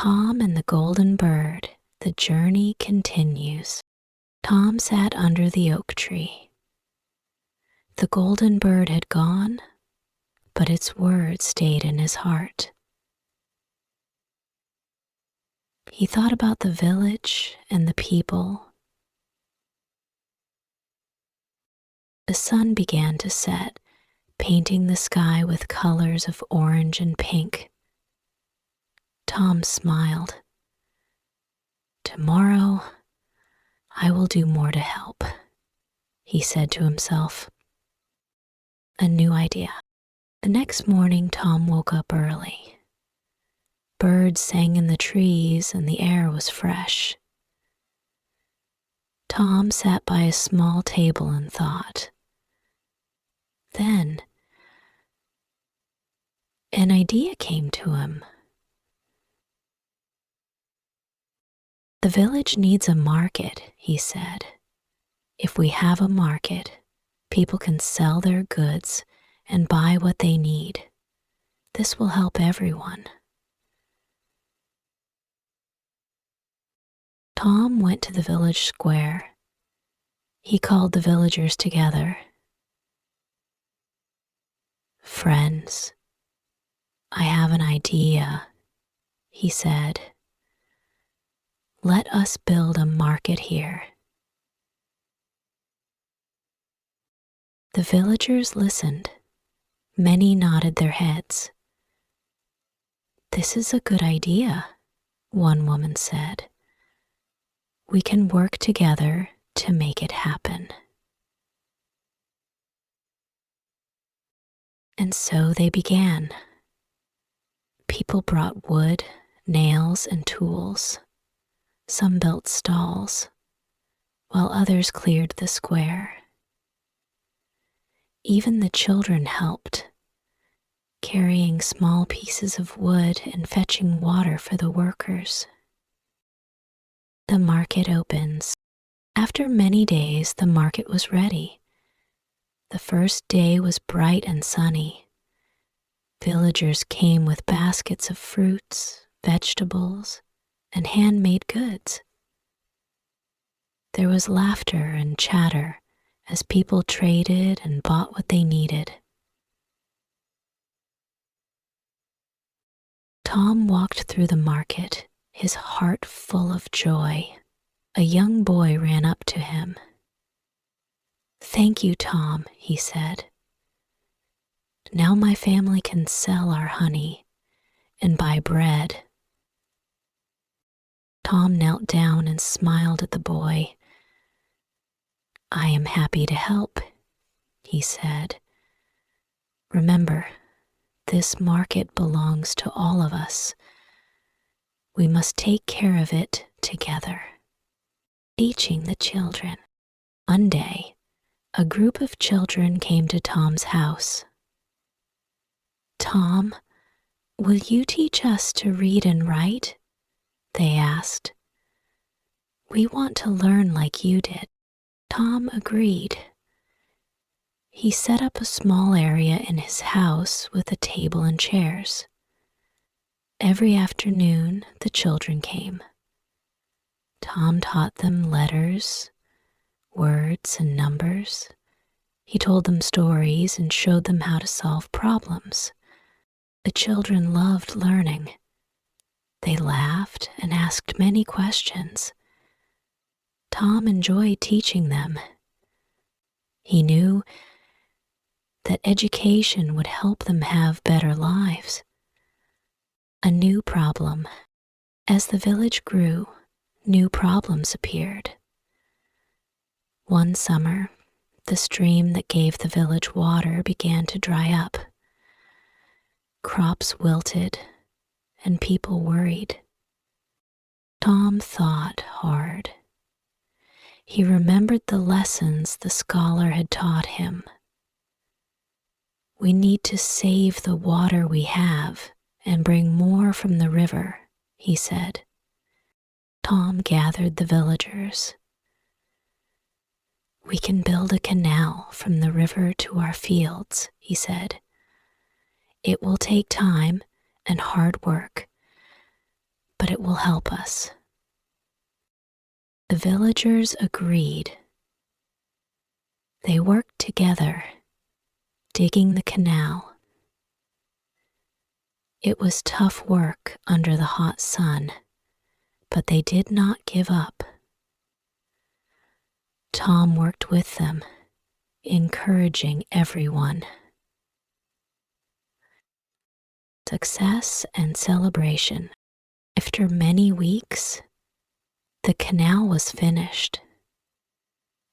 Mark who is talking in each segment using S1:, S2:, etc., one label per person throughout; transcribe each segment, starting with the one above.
S1: Tom and the Golden Bird, the journey continues. Tom sat under the oak tree. The golden bird had gone, but its words stayed in his heart. He thought about the village and the people. The sun began to set, painting the sky with colors of orange and pink. Tom smiled. "Tomorrow, I will do more to help," he said to himself. A new idea. The next morning, Tom woke up early. Birds sang in the trees and the air was fresh. Tom sat by a small table and thought. Then, an idea came to him. "The village needs a market," he said. "If we have a market, people can sell their goods and buy what they need. This will help everyone." Tom went to the village square. He called the villagers together. "Friends, I have an idea," he said. "Let us build a market here." The villagers listened. Many nodded their heads. "This is a good idea," one woman said. "We can work together to make it happen." And so they began. People brought wood, nails, and tools. Some built stalls, while others cleared the square. Even the children helped, carrying small pieces of wood and fetching water for the workers. The market opens. After many days, the market was ready. The first day was bright and sunny. Villagers came with baskets of fruits, vegetables, and handmade goods. There was laughter and chatter as people traded and bought what they needed. Tom walked through the market, his heart full of joy. A young boy ran up to him. "Thank you, Tom," he said. "Now my family can sell our honey and buy bread." Tom knelt down and smiled at the boy. "I am happy to help," he said. "Remember, this market belongs to all of us. We must take care of it together." Teaching the children. One day, a group of children came to Tom's house. "Tom, will you teach us to read and write?" they asked. "We want to learn like you did." Tom agreed. He set up a small area in his house with a table and chairs. Every afternoon, the children came. Tom taught them letters, words, and numbers. He told them stories and showed them how to solve problems. The children loved learning. They laughed and asked many questions. Tom enjoyed teaching them. He knew that education would help them have better lives. A new problem. As the village grew, new problems appeared. One summer, the stream that gave the village water began to dry up. Crops wilted, and people worried. Tom thought hard. He remembered the lessons the scholar had taught him. "We need to save the water we have and bring more from the river," he said. Tom gathered the villagers. "We can build a canal from the river to our fields," he said. "It will take time and hard work, but it will help us." The villagers agreed. They worked together, digging the canal. It was tough work under the hot sun, but they did not give up. Tom worked with them, encouraging everyone. Success and celebration. After many weeks, the canal was finished.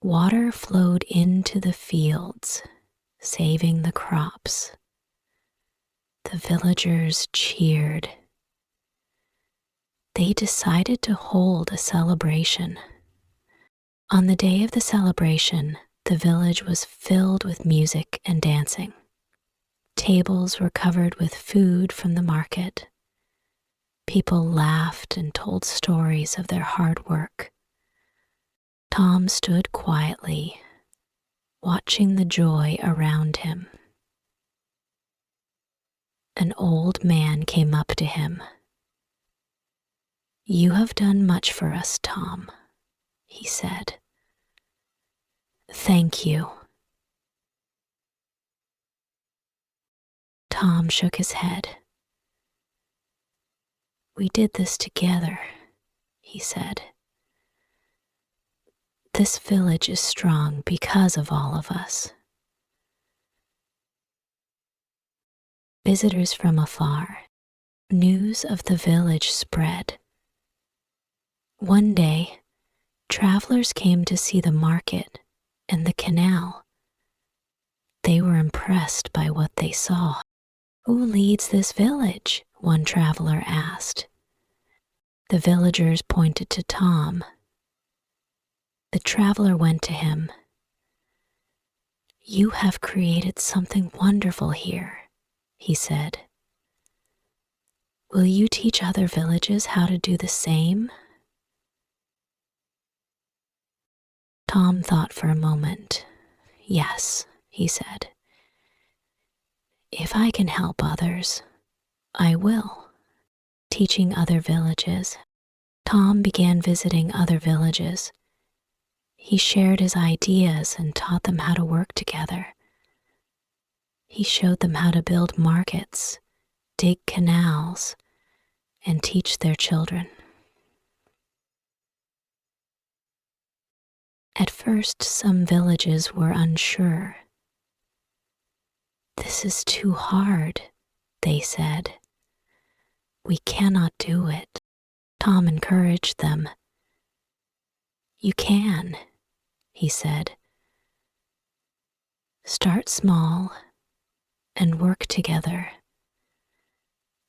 S1: Water flowed into the fields, saving the crops. The villagers cheered. They decided to hold a celebration. On the day of the celebration, the village was filled with music and dancing. Tables were covered with food from the market. People laughed and told stories of their hard work. Tom stood quietly, watching the joy around him. An old man came up to him. "You have done much for us, Tom," he said. "Thank you." Tom shook his head. "We did this together," he said. "This village is strong because of all of us." Visitors from afar. News of the village spread. One day, travelers came to see the market and the canal. They were impressed by what they saw. "Who leads this village?" one traveler asked. The villagers pointed to Tom. The traveler went to him. "You have created something wonderful here," he said. "Will you teach other villages how to do the same?" Tom thought for a moment. "Yes," he said. "If I can help others, I will." Teaching other villages. Tom began visiting other villages. He shared his ideas and taught them how to work together. He showed them how to build markets, dig canals, and teach their children. At first, some villages were unsure. "This is too hard," they said. "We cannot do it." Tom encouraged them. "You can," he said. "Start small and work together.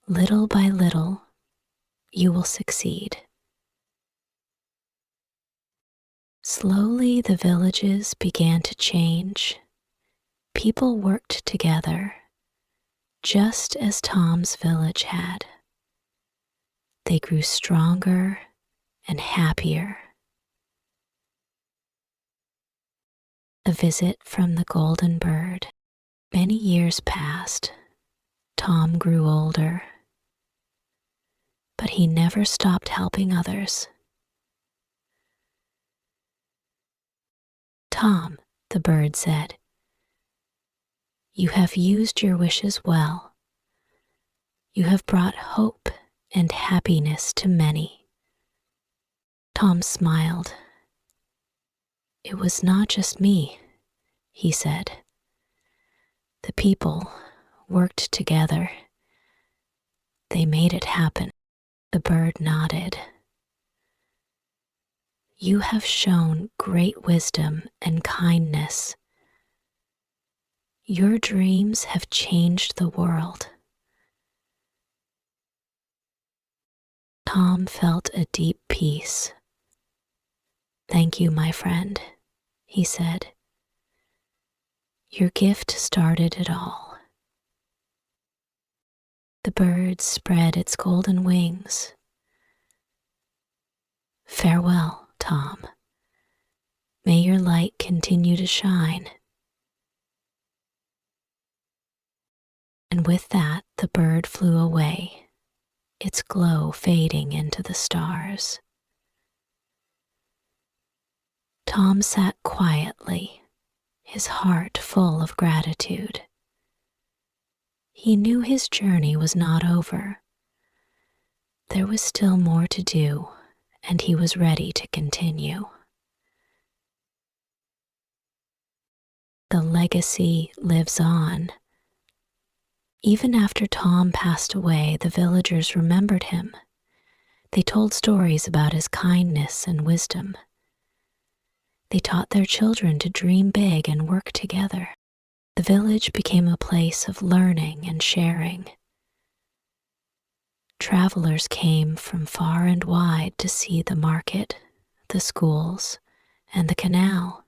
S1: Little by little, you will succeed." Slowly, the villages began to change. People worked together, just as Tom's village had. They grew stronger and happier. A visit from the golden bird. Many years passed. Tom grew older, but he never stopped helping others. "Tom," the bird said, "you have used your wishes well. You have brought hope and happiness to many." Tom smiled. "It was not just me," he said. "The people worked together. They made it happen." The bird nodded. "You have shown great wisdom and kindness. Your dreams have changed the world." Tom felt a deep peace. "Thank you, my friend," he said. "Your gift started it all." The bird spread its golden wings. "Farewell, Tom. May your light continue to shine." And with that, the bird flew away, its glow fading into the stars. Tom sat quietly, his heart full of gratitude. He knew his journey was not over. There was still more to do, and he was ready to continue. The legacy lives on. Even after Tom passed away, the villagers remembered him. They told stories about his kindness and wisdom. They taught their children to dream big and work together. The village became a place of learning and sharing. Travelers came from far and wide to see the market, the schools, and the canal.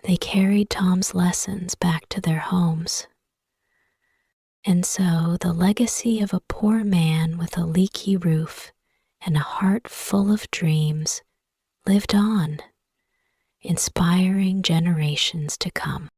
S1: They carried Tom's lessons back to their homes. And so the legacy of a poor man with a leaky roof and a heart full of dreams lived on, inspiring generations to come.